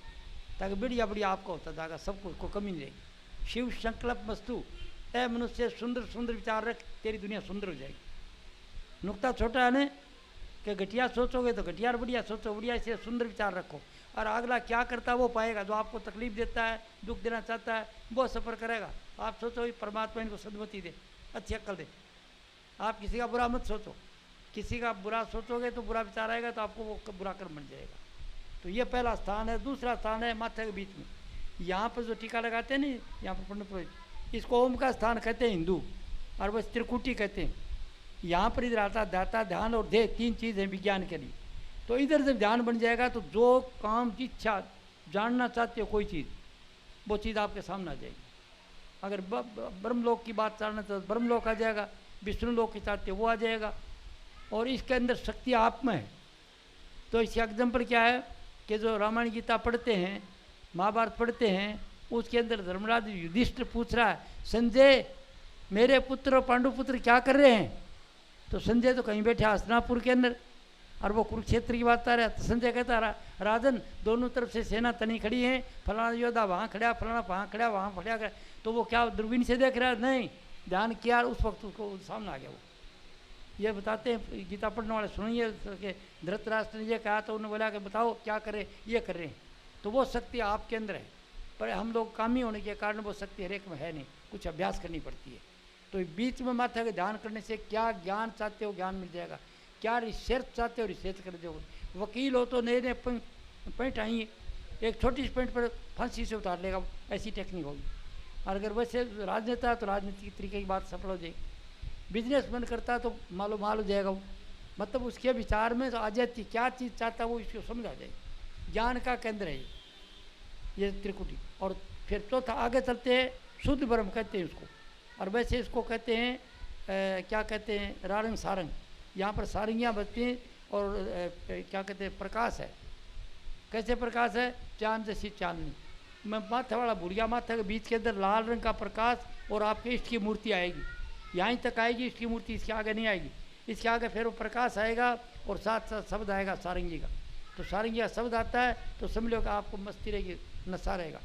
ताकि बढ़िया बढ़िया आपको होता जाएगा, सब कुछ को कमी नहीं रहेगी। शिव संकल्प वस्तु है, मनुष्य सुंदर सुंदर विचार रख, तेरी दुनिया सुंदर हो जाएगी। नुक्ता छोटा है ना कि घटिया सोचोगे तो घटिया, बढ़िया सोचो, बढ़िया से सुंदर विचार रखो, और अगला क्या करता है वो पाएगा। जो आपको तकलीफ देता है, दुख देना चाहता है, वो सफ़र करेगा। आप सोचो परमात्मा इनको सद्गति दे, अच्छी अक्ल दे। आप किसी का बुरा मत सोचो, किसी का बुरा सोचोगे तो बुरा विचार आएगा, तो आपको वो बुरा कर्म बन जाएगा। तो ये पहला स्थान है। दूसरा स्थान है माथे के बीच में, यहाँ पर जो टीका लगाते हैं ना, यहाँ पर पंडित पुरोहित, इसको ओम का स्थान कहते हैं हिंदू, और वह त्रिकुटी कहते हैं। यहाँ पर इधर आता दाता, ध्यान और देह, 3 चीज़ हैं विज्ञान के लिए। तो इधर जब ध्यान बन जाएगा तो जो काम की इच्छा जानना चाहते हो कोई चीज़, वो चीज़ आपके सामने आ जाएगी। अगर ब्रह्मलोक की बात जानना चाहते तो ब्रह्मलोक आ जाएगा, विष्णु लोक की चाहते हो वो आ जाएगा। और इसके अंदर शक्ति आप में है। तो इसका एग्जाम्पल क्या है कि जो रामायण गीता पढ़ते हैं, महाभारत पढ़ते हैं, उसके अंदर धर्मराज युधिष्ठिर पूछ रहा है, संजय मेरे पुत्र और पांडुपुत्र क्या कर रहे हैं। तो संजय तो कहीं बैठे हस्तिनापुर के अंदर, और वो कुरुक्षेत्र की बात आ रहा है। तो संजय कहता रहा, राजन दोनों तरफ से सेना तनी खड़ी है, फलाना योद्धा वहाँ खड़ा, फलाना वहाँ खड़ा, वहाँ खड़ा। तो वो क्या दूरबीन से देख रहा है? नहीं, ध्यान किया, उस वक्त उसको सामने आ गया। वो ये बताते हैं, गीता पढ़ने वाले सुनिए कि धृतराष्ट्र ने ये कहा तो उन्होंने बोला कि बताओ क्या करें, ये कर रहे हैं। तो वो शक्ति आपके अंदर है, पर हम लोग कामी होने के कारण वो शक्ति हर एक में है नहीं, कुछ अभ्यास करनी पड़ती है। तो बीच में माथा के ध्यान करने से क्या ज्ञान चाहते हो ज्ञान मिल जाएगा, क्या रिसर्च चाहते हो रिसर्च कर दोगे। वकील हो तो नए नए पॉइंट आएंगे, एक छोटी सी पॉइंट पर फांसी से उतार लेगा, ऐसी टेक्निक होगी। और अगर वैसे राजनेता है तो राजनीति के तरीके की बात सफल हो जाएगी। बिजनेसमैन करता है तो मालो माल हो जाएगा वो, मतलब उसके विचार में आ जाती क्या चीज़ चाहता है वो इसको समझ आ जाएगी। ज्ञान का केंद्र है ये त्रिकुटी। और फिर चौथा आगे चलते हैं, शुद्ध ब्रह्म कहते हैं उसको, और वैसे इसको कहते हैं क्या कहते हैं, रारंग सारंग। यहाँ पर सारंगियाँ बजती हैं, और क्या कहते हैं, प्रकाश है। कैसे प्रकाश है? चांद जैसी चांदनी। मैं माथा वाला बुढ़िया, माथा के बीच के अंदर लाल रंग का प्रकाश, और आपके इष्ट की मूर्ति आएगी। यहाँ तक आएगी इसकी मूर्ति, इसके आगे नहीं आएगी। इसके आगे फिर वो प्रकाश आएगा और साथ साथ शब्द आएगा सारंगी का। तो सारंगी का शब्द आता है तो समझ लो कि आपको मस्ती रहेगी, नशा रहेगा,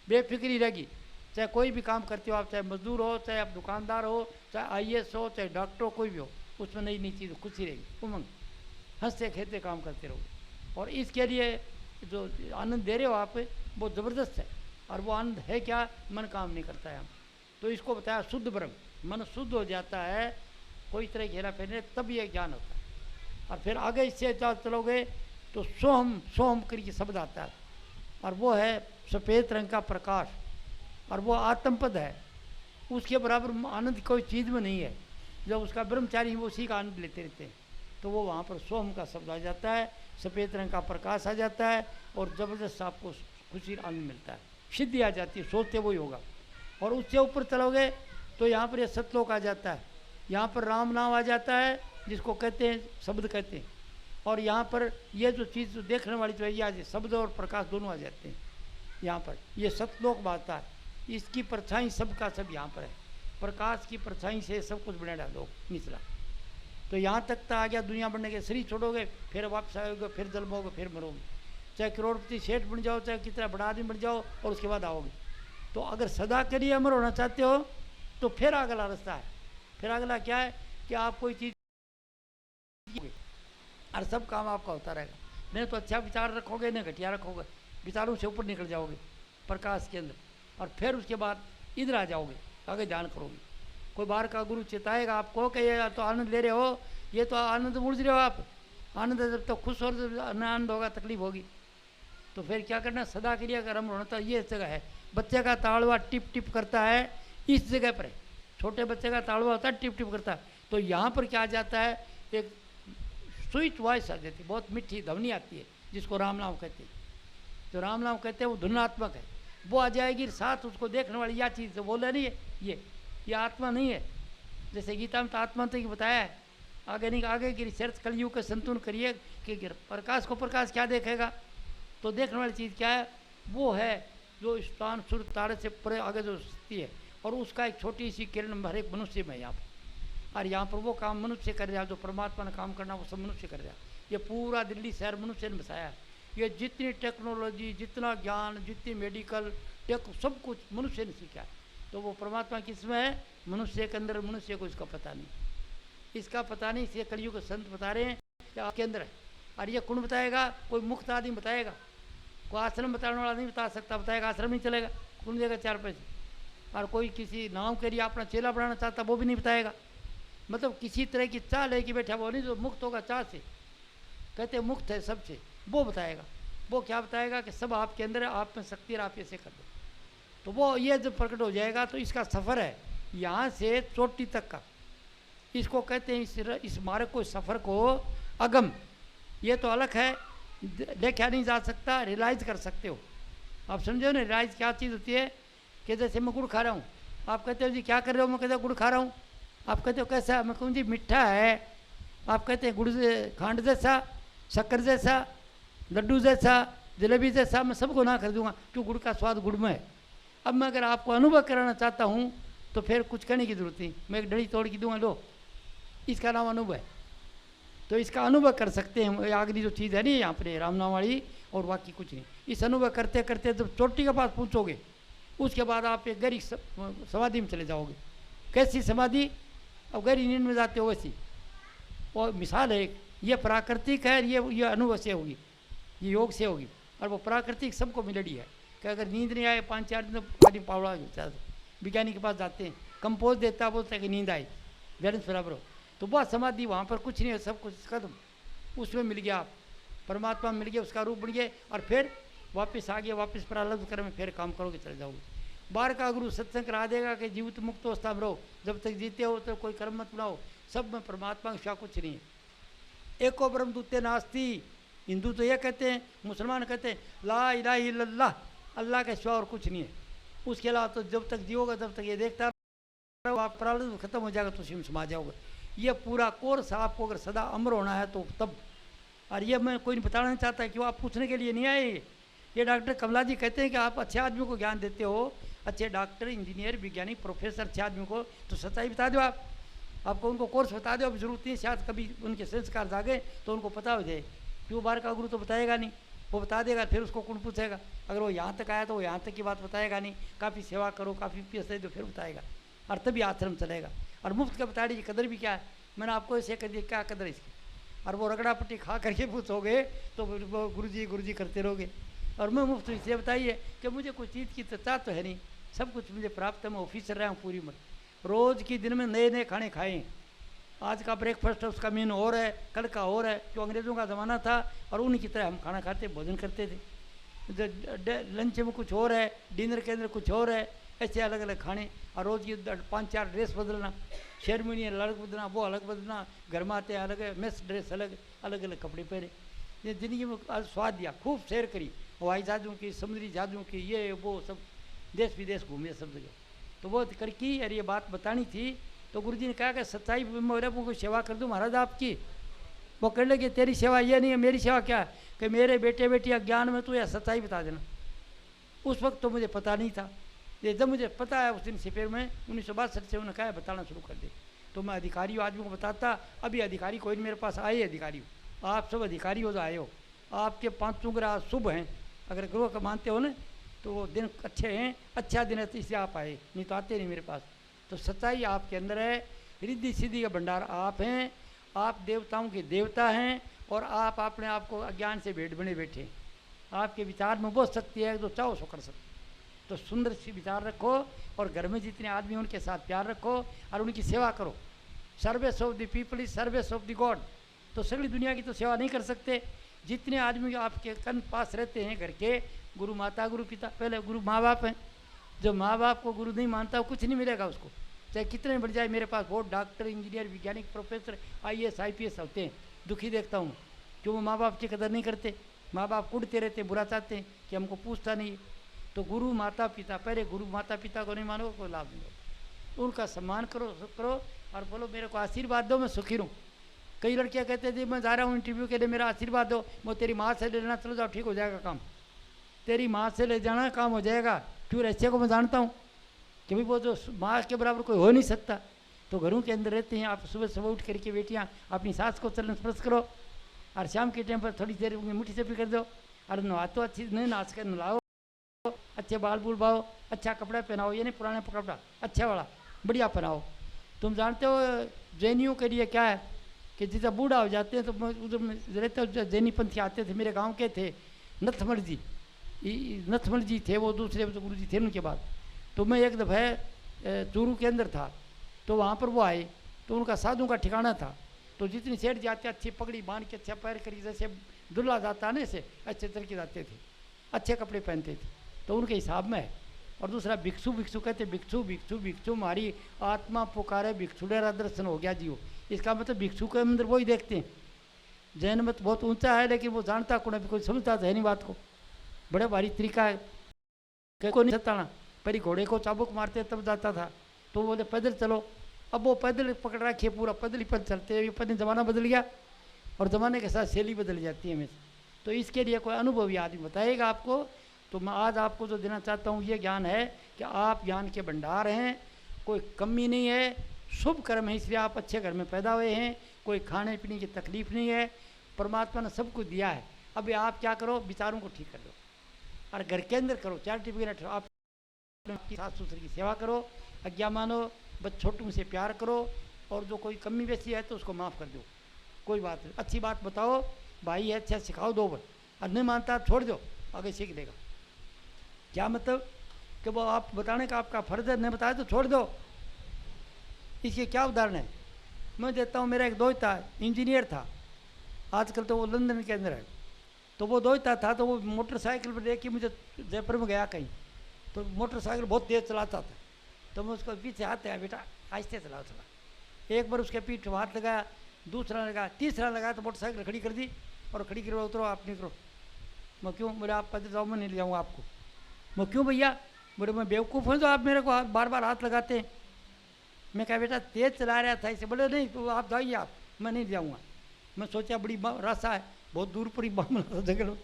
बेफिक्री रहेगी। चाहे कोई भी काम करते हो आप, चाहे मजदूर हो, चाहे आप दुकानदार हो, चाहे आईएएस हो, चाहे डॉक्टर हो, कोई भी हो, उसमें नई नई चीज़ खुशी रहेगी, उमंग, हंसते खेलते काम करते रहोगे। और इसके लिए जो आनंद दे रहे हो आप, वो ज़बरदस्त है। और वो आनंद है क्या? मन काम नहीं करता है हम। तो इसको बताया शुद्ध ब्रह्म, मन शुद्ध हो जाता है, कोई तरह की हेरा फेरी, तब ये ज्ञान होता है। और फिर आगे इससे चलोगे तो सोहम सोहम करके शब्द आता है, और वो है सफ़ेद रंग का प्रकाश, और वो आत्मपद है। उसके बराबर आनंद कोई चीज़ में नहीं है। जब उसका ब्रह्मचारी वो उसी का आनंद लेते रहते हैं, तो वो वहाँ पर सोहम का शब्द आ जाता है, सफ़ेद रंग का प्रकाश आ जाता है, और ज़बरदस्त आपको खुशी आनंद मिलता है, सिद्धि आ जाती है, सोचते वही होगा। और उससे ऊपर चलोगे तो यहाँ पर ये सतलोक आ जाता है, यहाँ पर राम नाम आ जाता है, जिसको कहते हैं शब्द कहते हैं। और यहाँ पर ये जो चीज़ जो देखने वाली तो है, ये आ जाए, शब्द और प्रकाश दोनों आ जाते हैं यहाँ पर। ये सतलोक बात है, इसकी परछाई सब का सब यहाँ पर है, प्रकाश की परछाई से सब कुछ बना डालो निचला। तो यहाँ तक तो आ गया दुनिया बनने के। शरीर छोड़ोगे फिर वापस आओगे, फिर जन्मोगे, फिर मरोगे, चाहे करोड़पति सेठ बन जाओ, चाहे कितना बड़ा आदमी बन जाओ, और उसके बाद आओगे। तो अगर सदा के लिए अमर होना चाहते हो तो फिर अगला रास्ता है। फिर अगला क्या है कि आप कोई चीज़ और सब काम आपका होता रहेगा। नहीं तो अच्छा विचार रखोगे, नहीं घटिया रखोगे, विचारों से ऊपर निकल जाओगे प्रकाश के अंदर, और फिर उसके बाद इधर आ जाओगे, आगे ध्यान करोगे। कोई बाहर का गुरु चिताएगा आपको कि ये तो आनंद ले रहे हो, ये तो आनंद मुड़ रहे हो आप, आनंद जब तो खुश और आनंद होगा तकलीफ होगी। तो फिर क्या करना, सदा के लिए अगर हम होना, तो ये जगह है। बच्चे का ताड़वा टिप टिप करता है, इस जगह पर है। छोटे बच्चे का ताड़वा होता है, टिप टिप करता है। तो यहाँ पर क्या आ जाता है, एक स्वीट वॉइस आ जाती है, बहुत मीठी ध्वनि आती है, जिसको राम नाम कहते हैं। जो राम नाम कहते हैं वो धुनात्मक है, वो आ जाएगी। साथ उसको देखने वाली यह चीज़ बोला नहीं है, ये आत्मा नहीं है। जैसे गीता में तो आत्मा तो बताया है, आगे नहीं, आगे की रिसर्च कलयुग का संतुलन करिए कि प्रकाश को प्रकाश क्या देखेगा। तो देखने वाली चीज़ क्या है, वो है जो स्थान सूर्य तारे से परे आगे जो स्थिति है, और उसका एक छोटी सी किरण हर एक मनुष्य में है यहाँ पर। और यहाँ पर वो काम मनुष्य कर रहा है, जो परमात्मा ने काम करना वो सब मनुष्य कर रहा है। ये पूरा दिल्ली शहर मनुष्य ने बसाया है। ये जितनी टेक्नोलॉजी, जितना ज्ञान, जितनी मेडिकल सब कुछ मनुष्य ने सीखा है। तो वो परमात्मा किसमें है, मनुष्य के अंदर। मनुष्य को इसका पता नहीं, इसका पता नहीं, इसलिए कलयुग के संत बता रहे हैं कि आपके अंदर है। और ये कौन बताएगा, कोई मुक्त आदमी बताएगा, कोई आश्रम बताने वाला नहीं बता सकता। बताएगा आश्रम नहीं चलेगा, कौन देगा 4 पैसे। और कोई किसी नाम के लिए अपना चेला बनाना चाहता वो भी नहीं बताएगा। मतलब किसी तरह की चाह लेके बैठा वो नहीं, जो मुक्त होगा चाह से, कहते मुक्त है सबसे, वो बताएगा। वो क्या बताएगा कि सब आपके अंदर है, आप में शक्ति है, आप ऐसे कर दो। तो वो ये जब प्रकट हो जाएगा तो इसका सफ़र है यहाँ से चोटी तक का। इसको कहते हैं, इस मार्ग को, सफ़र को अगम। ये तो अलग है, देखा नहीं जा सकता, रियलाइज कर सकते हो आप। समझो ना, रियलाइज क्या चीज़ होती है कि जैसे मैं गुड़ खा रहा हूँ, आप कहते हो जी क्या कर रहे हो, मैं कहता हूँ गुड़ खा रहा हूँ। आप कहते हो कैसा, मैं कहूँ जी मीठा है। आप कहते हैं गुड़ से, खांड जैसा, शक्कर जैसा, लड्डू जैसा, जलेबी जैसा। मैं सबको ना कर दूंगा क्यों, गुड़ का स्वाद गुड़ में है। अब मैं अगर आपको अनुभव कराना चाहता हूँ तो फिर कुछ करने की जरूरत नहीं, मैं एक डड़ी तोड़ के दूंगा, लो, इसका नाम अनुभव है। तो इसका अनुभव कर सकते हैं। आखिरी जो चीज़ है नहीं यहाँ पर रामनाम वाली, और बाकी कुछ नहीं। इस अनुभव करते करते जब चोटी के पास पहुँचोगे, उसके बाद आप एक गहरी समाधि में चले जाओगे। कैसी समाधि, अब गहरी नींद में जाते हो वैसी। और मिसाल है, ये प्राकृतिक है, ये अनुभव से होगी, ये योग से होगी। और वो प्राकृतिक सबको मिलड़ी है कि अगर नींद नहीं आए 5-4 दिन तो आदमी पावड़ा होता है। विज्ञानी के पास जाते हैं, कंपोज देता, बोलता है कि नींद आई, बैलेंस बराबर हो। तो वह समाधि, वहाँ पर कुछ नहीं है, सब कुछ खत्म, उसमें मिल गया, आप परमात्मा मिल गया, उसका रूप बन गया। और फिर वापस आ गया, वापस प्रारब्ध कर्म में फिर काम करोगे, चले जाओगे। बाहर का गुरु सत्संग करा देगा कि जीवित मुक्त अवस्था में रहो, जब तक जीते हो तो कोई कर्म मत बनाओ, सब में परमात्मा का कुछ नहीं है। एको ब्रह्म द्वितीय नास्ति। हिंदू तो ये कहते हैं, मुसलमान कहते हैं ला इलाहा इल्लल्लाह, अल्लाह के सिवा और कुछ नहीं है। उसके अलावा तो जब तक जियोगा तब तक ये देखता रहो, आप प्रारब्ध खत्म हो जाएगा तो उसी में समा जाओगे। ये पूरा कोर्स आपको अगर सदा अमर होना है तो तब। और ये मैं कोई नहीं बताना नहीं चाहता कि आप पूछने के लिए नहीं आए। ये डॉक्टर कमला जी कहते हैं कि आप अच्छे आदमी को ज्ञान देते हो, अच्छे डॉक्टर, इंजीनियर, वैज्ञानिक, प्रोफेसर, अच्छे आदमी को, तो सच्चाई बता दो आप। आपको उनको कोर्स बता दो, अब जरूरत नहीं, शायद कभी उनके संस्कार जागे तो उनको पता हो जाए। क्यों बाहर का गुरु तो बताएगा नहीं, वो बता देगा, फिर उसको कौन पूछेगा। अगर वो यहाँ तक आया तो वो यहाँ तक की बात बताएगा नहीं, काफ़ी सेवा करो, काफ़ी पैसे दो, फिर बताएगा, और तभी आश्रम चलेगा। और मुफ्त का बता दीजिए कदर भी क्या है, मैंने आपको ऐसे कर दिया, क्या कदर है इसकी। और वो रगड़ा पट्टी खा करके पूछोगे तो वो गुरुजी करते रहोगे। और मैं मुफ्त इसलिए बताइए कि मुझे कोई चीज़ की चाह तो है नहीं, सब कुछ मुझे प्राप्त है, मैं ऑफिसर रहा हूँ पूरी उम्र, रोज़ की दिन में नए नए खाने खाए। आज का ब्रेकफास्ट है, उसका मेनू और है, कल का और है, जो अंग्रेज़ों का ज़माना था और उन्हीं की तरह हम खाना खाते भोजन करते थे। लंच में कुछ और है, डिनर के अंदर कुछ और है, ऐसे अलग अलग खाने। और रोज़ की 5-4 ड्रेस बदलना, शेरमनी अलग बदलना, वो अलग बदलना, घर में आते अलग है, मेस ड्रेस अलग, अलग अलग कपड़े पहने। ये ज़िंदगी में आज स्वाद दिया, खूब सैर करी, हवाई जहाज़ों की, समुद्री जहाज़ों की, ये वो सब, देश विदेश घूमे सब जगह। तो वो करके और ये बात बतानी थी। तो गुरुजी ने कहा कि सच्चाई में को सेवा कर दूँ महाराज आपकी। वो कहने लगे तेरी सेवा ये नहीं है, मेरी सेवा क्या है कि मेरे बेटे बेटी अज्ञान में तू या सच्चाई बता देना। उस वक्त तो मुझे पता नहीं था, ये जब मुझे पता है उस दिन से फिर मैं 1962 से उन्होंने कहा बताना शुरू कर दे। तो मैं अधिकारी आदमी को बताता। अभी अधिकारी कोई नहीं मेरे पास आए, अधिकारी आप सब अधिकारी हो जो आए हो, आपके 5 ग्रह शुभ हैं, अगर ग्रह का मानते हो ना तो वो दिन अच्छे हैं, अच्छा दिन है तो इसलिए आप आए, नहीं तो आते नहीं मेरे पास। तो सच्चाई आपके अंदर है, रिद्धि सिद्धि का भंडार आप हैं, आप देवताओं के देवता हैं, और आप अपने आप को अज्ञान से भेंट बने बैठे। आपके विचार में बहुत शक्ति है, जो चाहो सो कर सकते। तो सुंदर सी विचार रखो, और घर में जितने आदमी उनके साथ प्यार रखो और उनकी सेवा करो। Service of the people is service of the God. तो सगली दुनिया की तो सेवा नहीं कर सकते। जितने आदमी आपके कन पास रहते हैं घर के, गुरु माता गुरु पिता, पहले गुरु माँ बाप हैं। जो माँ बाप को गुरु नहीं मानता वो कुछ नहीं मिलेगा उसको, चाहे कितने बढ़ जाए। मेरे पास बहुत डॉक्टर, इंजीनियर, वैज्ञानिक, प्रोफेसर, IAS IPS होते हैं, दुखी देखता हूँ क्यों वो माँ बाप की कदर नहीं करते। माँ बाप कुड़ते रहते, बुरा चाहते हैं कि हमको पूछता नहीं। तो गुरु माता पिता, पहले गुरु माता पिता को नहीं मानोगे कोई लाभ नहीं होगा। उनका सम्मान करो और बोलो मेरे को आशीर्वाद दो, मैं सुखी रहूँ। कई लड़कियाँ कहते थे मैं जा रहा हूँ इंटरव्यू के लिए, मेरा आशीर्वाद दो। मैं तेरी माँ से ले लेना, चलो जाओ ठीक हो जाएगा काम। तेरी माँ से ले जाना काम हो जाएगा। क्यों ऐसे को मैं जानता हूँ कि भाई वो जो माँ के बराबर कोई हो नहीं सकता। तो घरों के अंदर रहते हैं आप, सुबह सुबह उठ करके बेटियाँ अपनी सास को चरण स्पर्श करो, और शाम के टाइम पर थोड़ी देर मुट्ठी से भी कर दो, और नहातो अच्छी नहीं नाच कर नलाओ, अच्छे बाल बूल बाओ, अच्छा कपड़ा पहनाओ, ये नहीं पुराने कपड़ा, अच्छा वाला बढ़िया पहनाओ। तुम जानते हो जैनियों के लिए क्या है कि जैसे बूढ़ा हो जाते हैं तो उधर रहते हो जैनी पंथी आते थे, मेरे गांव के थे नथमल जी थे, वो दूसरे गुरु जी थे उनके बाद। तो मैं एक दफ़े चूरू के अंदर था, तो वहाँ पर वो आए, तो उनका साधु का ठिकाना था। तो जितनी सेठ जाते अच्छी पगड़ी बांध के, अच्छा पैर करी, जैसे दुल्ला जाता ना ऐसे अच्छे तरीके जाते थे, अच्छे कपड़े पहनते थे, तो उनके हिसाब में है। और दूसरा भिक्षु कहते, भिक्षु हमारी आत्मा पुकारे, भिक्षुडेरा दर्शन हो गया जीव। इसका मतलब भिक्षु के अंदर वही देखते हैं। जैन मत बहुत ऊंचा है, लेकिन वो जानता कोई समझता है नहीं बात को, बड़े भारी तरीका है को नहीं सताना। पहले घोड़े को चाबुक मारते तब जाता था, तो बोले पैदल चलो। अब वो पैदल पकड़ रखिए, पूरा पैदल ही पैदल चलते हैं। ये पैदल ज़माना बदल गया, और ज़माने के साथ शैली बदल जाती है हमेशा। तो इसके लिए कोई अनुभवी आदमी बताएगा आपको। तो मैं आज आपको जो देना चाहता हूँ ये ज्ञान है कि आप ज्ञान के भंडार हैं, कोई कमी नहीं है, शुभ कर्म है, इसलिए आप अच्छे घर में पैदा हुए हैं, कोई खाने पीने की तकलीफ नहीं है, परमात्मा ने सब कुछ दिया है। अभी आप क्या करो, विचारों को ठीक कर दो, और घर के अंदर करो चैरिटी वगैरह, आप सास ससुर की सेवा करो, आज्ञा मानो, बस छोटों से प्यार करो, और जो कोई कमी वैसी है तो उसको माफ़ कर दो, कोई बात नहीं। अच्छी बात बताओ, भाई है अच्छा सिखाओ दो बार, और नहीं मानता छोड़ दो, आगे सीख लेगा। क्या मतलब कि वो आप बताने का आपका फर्ज है, नहीं बताया तो छोड़ दो। इसके क्या उदाहरण है मैं देता हूँ। मेरा एक दोस्त था, इंजीनियर था, आजकल तो वो लंदन के अंदर है। तो वो दोस्त था, तो वो मोटरसाइकिल पर देख के मुझे जयपुर में गया कहीं, तो मोटरसाइकिल बहुत तेज़ चलाता था। तो मैं उसको पीछे हाथ लगाया, बेटा आहिस्ते चलाओ थोड़ा। एक बार उसके पीठ हाथ लगाया, दूसरा लगाया, तीसरा लगाया, तो मोटरसाइकिल खड़ी कर दी, और खड़ी करो उतरो आप निकलो। मैं क्यों, बोले आप पैदल जाओ, मैं नहीं ले जाऊँगा आपको। मैं क्यों भैया, बोले मैं बेवकूफ़ हूँ तो आप मेरे को बार बार हाथ लगाते हैं। मैं कहा बेटा तेज़ चला रहा था इसे। बोले नहीं तो आप जाइए आप, मैं नहीं जाऊँगा। मैं सोचा बड़ी रास्ता है, बहुत दूर पर ही मामला जगह।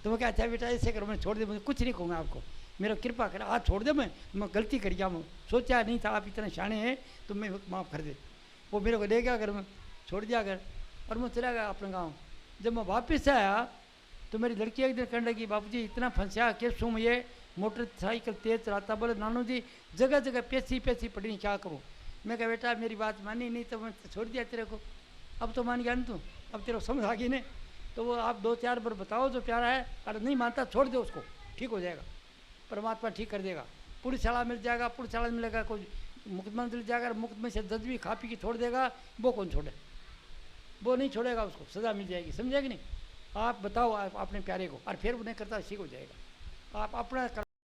तो मैं क्या अच्छा बेटा ऐसे करो, मैं छोड़ दे, मुझे कुछ नहीं कहूँगा आपको, मेरा कृपा कर, आज छोड़ दे। मैं गलती कर गया, मैं सोचा नहीं था आप इतने शाणे हैं तो मैं माफ़ कर दे। वो मेरे को ले गया घर में, छोड़ दिया घर, और मैं चला गया अपने गाँव। जब मैं वापस आया तो मेरी लड़की एक दिन कहने लगी, बापू जी इतना फंसा कैसे हूँ, ये मोटरसाइकिल तेज चलाता, बोले नानू जी जगह जगह पैसी पैसी पड़ी, क्या करूँ। मैं कहा बेटा मेरी बात मानी नहीं तो मैं छोड़ दिया तेरे को, अब तो मान गया ना तू, अब तेरे को समझ आ गई नहीं। तो वो आप 2-4 बार बताओ जो प्यारा है, अरे नहीं मानता छोड़ दो उसको, ठीक हो जाएगा, परमात्मा ठीक कर देगा। पुलिस शाला मिल जाएगा, पुलिस शाला मिलेगा, कोई मुकदमा मिल जाएगा, मुकदमे से जज भी खा पी के छोड़ देगा, वो कौन छोड़े, वो नहीं छोड़ेगा, उसको सज़ा मिल जाएगी, समझेगी नहीं। आप बताओ आप अपने प्यारे को, और फिर उन्हें करता ठीक हो जाएगा। आप अपना